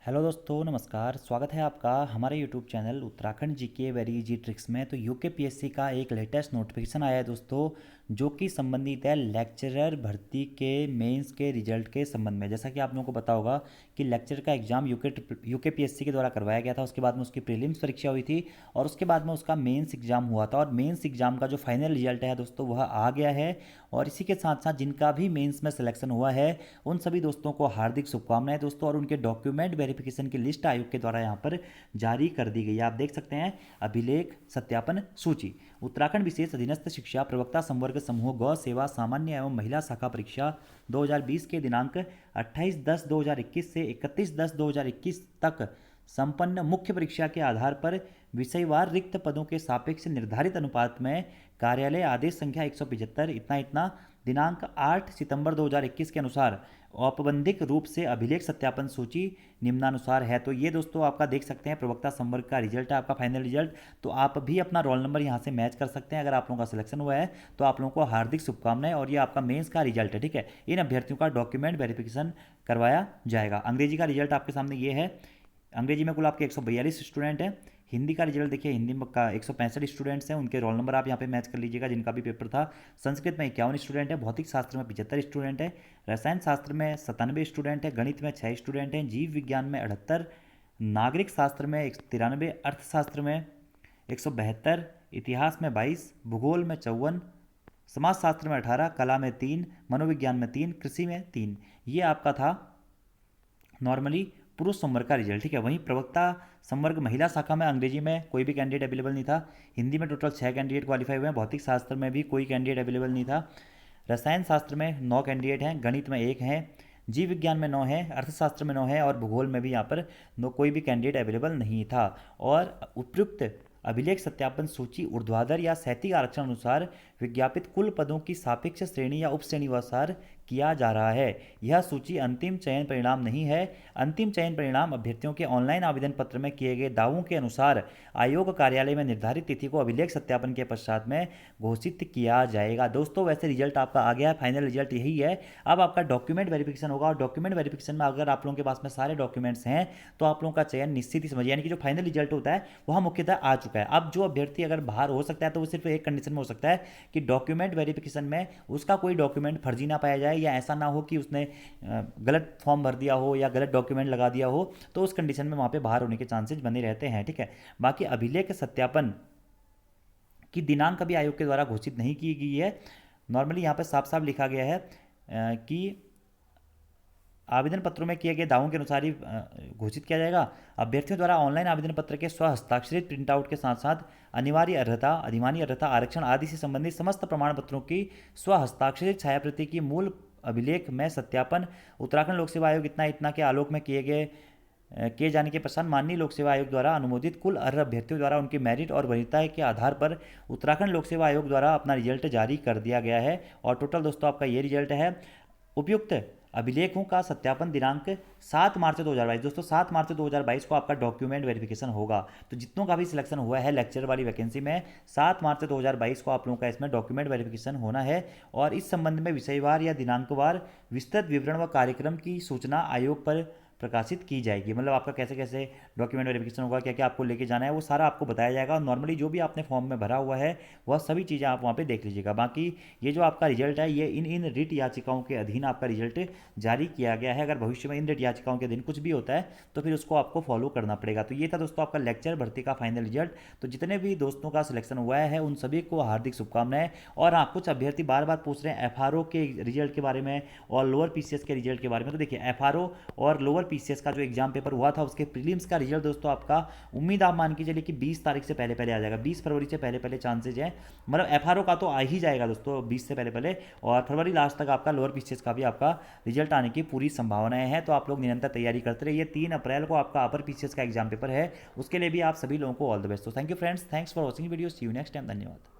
Hello दोस्तों, नमस्कार। स्वागत है आपका हमारे YouTube channel Uttarakhand GK very easy tricks में। तो यूके पीएससी का एक लेटेस्ट नोटिफिकेशन आया है दोस्तों, जो कि संबंधित है लेक्चरर भर्ती के मेंस के रिजल्ट के संबंध में। जैसा कि आप लोगों को पता होगा कि लेक्चर का एग्जाम यूके पीएससी के द्वारा करवाया गया था। उसके बाद में उसकी प्रीलिम्स परीक्षा हुई थी और उसके बाद में उसका मेंस एग्जाम हुआ था। और मेंस एग्जाम का जो फाइनल रिजल्ट है दोस्तों, वह आ गया है। और इसी के साथ साथ जिनका भी मेंस में सिलेक्शन हुआ है, उन सभी दोस्तों को हार्दिक शुभकामनाएं दोस्तों। और उनके डॉक्यूमेंट वेरिफिकेशन की लिस्ट आयोग के द्वारा यहाँ पर जारी कर दी गई है। आप देख सकते हैं, अभिलेख सत्यापन सूची उत्तराखंड विशेष अधीनस्थ शिक्षा प्रवक्ता संवर्ग समूह गौ सेवा सामान्य एवं महिला शाखा परीक्षा 2020 के दिनांक 28/10/2021 से 31/10/2021 तक संपन्न मुख्य परीक्षा के आधार पर विषयवार रिक्त पदों के सापेक्ष निर्धारित अनुपात में कार्यालय आदेश संख्या 175 इतना इतना दिनांक 8 सितंबर 2021 के अनुसार औपबंधिक रूप से अभिलेख सत्यापन सूची निम्नानुसार है। तो ये दोस्तों आपका देख सकते हैं प्रवक्ता संवर्ग का रिजल्ट है, आपका फाइनल रिजल्ट। तो आप भी अपना रोल नंबर यहाँ से मैच कर सकते हैं। अगर आप लोगों का सिलेक्शन हुआ है तो आप लोगों को हार्दिक शुभकामनाएं। और ये आपका मेंस का रिजल्ट है, ठीक है। इन अभ्यर्थियों का डॉक्यूमेंट वेरिफिकेशन करवाया जाएगा। अंग्रेजी का रिजल्ट आपके सामने ये है। अंग्रेजी में कुल आपके 142 स्टूडेंट हैं। हिंदी का रिजल्ट देखिए, हिंदी में का 165 स्टूडेंट्स हैं, उनके रोल नंबर आप यहाँ पे मैच कर लीजिएगा जिनका भी पेपर था। संस्कृत में 51 स्टूडेंट है, भौतिक शास्त्र में 75 स्टूडेंट है, रसायन शास्त्र में 97 स्टूडेंट है, गणित में 6 स्टूडेंट हैं, जीव विज्ञान में 78, नागरिक शास्त्र में 93, अर्थशास्त्र में 172, इतिहास में 22, भूगोल में 54, समाजशास्त्र में 18, कला में 3, मनोविज्ञान में 3, कृषि में 3। ये आपका था नॉर्मली पुरुष संवर्ग का रिजल्ट, ठीक है। वहीं प्रवक्ता संवर्ग महिला शाखा में अंग्रेजी में कोई भी कैंडिडेट अवेलेबल नहीं था। हिंदी में टोटल 6 कैंडिडेट क्वालिफाई हुए हैं। भौतिक शास्त्र में भी कोई कैंडिडेट अवेलेबल नहीं था। रसायन शास्त्र में 9 कैंडिडेट हैं, गणित में 1 है, जीव विज्ञान में 9 है, अर्थशास्त्र में 9 है और भूगोल में भी यहाँ पर कोई भी कैंडिडेट अवेलेबल नहीं था। और उपयुक्त अभिलेख सत्यापन सूची ऊर्ध्वाधर या क्षैतिज आरक्षण अनुसार विज्ञापित कुल पदों की सापेक्ष श्रेणी या उपश्रेणी अनुसार किया जा रहा है। यह सूची अंतिम चयन परिणाम नहीं है। अंतिम चयन परिणाम अभ्यर्थियों के ऑनलाइन आवेदन पत्र में किए गए दावों के अनुसार आयोग कार्यालय में निर्धारित तिथि को अभिलेख सत्यापन के पश्चात में घोषित किया जाएगा। दोस्तों वैसे रिजल्ट आपका आ गया है, फाइनल रिजल्ट यही है। अब आपका डॉक्यूमेंट वेरिफिकेशन होगा और डॉक्यूमेंट वेरिफिकेशन में अगर आप लोगों के पास में सारे डॉक्यूमेंट्स हैं तो आप लोगों का चयन निश्चित ही समझिए, यानी कि जो फाइनल रिजल्ट होता है वह मुख्यतः आ चुका है। अब जो अभ्यर्थी अगर बाहर हो सकता है तो वो सिर्फ एक कंडीशन में हो सकता है कि डॉक्यूमेंट वेरिफिकेशन में उसका कोई डॉक्यूमेंट फर्जी ना पाया जाए, या ऐसा ना हो कि उसने गलत फॉर्म भर दिया हो या गलत डॉक्यूमेंट लगा दिया हो। तो उस कंडीशन में वहाँ पे बाहर होने के चांसेस बने रहते हैं, ठीक है। बाकी अभिलेख सत्यापन की दिनांक अभी आयोग के द्वारा घोषित नहीं की गई है। नॉर्मली यहाँ पे साफ साफ लिखा गया है कि आवेदन पत्रों में किए गए दावों के अनुसार ही घोषित किया जाएगा। अभ्यर्थियों द्वारा ऑनलाइन आवेदन पत्र के स्व हस्ताक्षरित प्रिंट आउट के साथ साथ अनिवार्य अर्हता, अधिमानी अर्हता, आरक्षण आदि से संबंधित समस्त प्रमाण पत्रों की स्व हस्ताक्षरित छायाप्रति की मूल अभिलेख में सत्यापन उत्तराखंड लोक सेवा आयोग इतना इतना के आलोक में किए जाने के पश्चात माननीय लोक सेवा आयोग द्वारा अनुमोदित कुल अर्ह अभ्यर्थियों द्वारा उनकी मेरिट और वरीयता के आधार पर उत्तराखंड लोक सेवा आयोग द्वारा अपना रिजल्ट जारी कर दिया गया है। और टोटल दोस्तों आपका ये रिजल्ट है। उपयुक्त अभिलेखों का सत्यापन दिनांक 7 मार्च 2022। दोस्तों 7 मार्च 2022 को आपका डॉक्यूमेंट वेरिफिकेशन होगा। तो जितनों का भी सिलेक्शन हुआ है लेक्चर वाली वैकेंसी में 7 मार्च 2022 को आप लोगों का इसमें डॉक्यूमेंट वेरिफिकेशन होना है। और इस संबंध में विषयवार या दिनांकवार विस्तृत विवरण व कार्यक्रम की सूचना आयोग पर प्रकाशित की जाएगी। मतलब आपका कैसे कैसे डॉक्यूमेंट वेरिफिकेशन होगा, क्या क्या आपको लेके जाना है, वो सारा आपको बताया जाएगा। और नॉर्मली जो भी आपने फॉर्म में भरा हुआ है वह सभी चीज़ें आप वहाँ पे देख लीजिएगा। बाकी ये जो आपका रिजल्ट है ये इन रिट याचिकाओं के अधीन आपका रिजल्ट जारी किया गया है। अगर भविष्य में इन रिट याचिकाओं के अधीन कुछ भी होता है तो फिर उसको आपको फॉलो करना पड़ेगा। तो ये था दोस्तों आपका लेक्चर भर्ती का फाइनल रिजल्ट। तो जितने भी दोस्तों का सिलेक्शन हुआ है उन सभी को हार्दिक शुभकामनाएं। और हाँ, कुछ अभ्यर्थी बार बार पूछ रहे हैं FRO के रिजल्ट के बारे में और लोअर PCS के रिजल्ट के बारे में। तो देखिए FRO और लोअर PCS का जो एग्जाम पेपर हुआ था उसके प्रीलिम्स का रिजल्ट दोस्तों आपका उम्मीद आप मान के चलिए कि 20 तारीख से पहले पहले आ जाएगा। 20 फरवरी से पहले पहले चांसेज हैं। मतलब FRO का तो आ ही जाएगा दोस्तों 20 से पहले पहले, और फरवरी लास्ट तक आपका लोअर PCS का भी आपका रिजल्ट आने की पूरी संभावनाएं हैं। तो आप लोग निरंतर तैयारी करते रहिए। 3 अप्रैल को आपका अपर PCS का एग्जाम पेपर है, उसके लिए भी आप सभी लोगों को ऑल द बेस्ट। तो thank you friends, thanks for watching video, see you next time, धन्यवाद।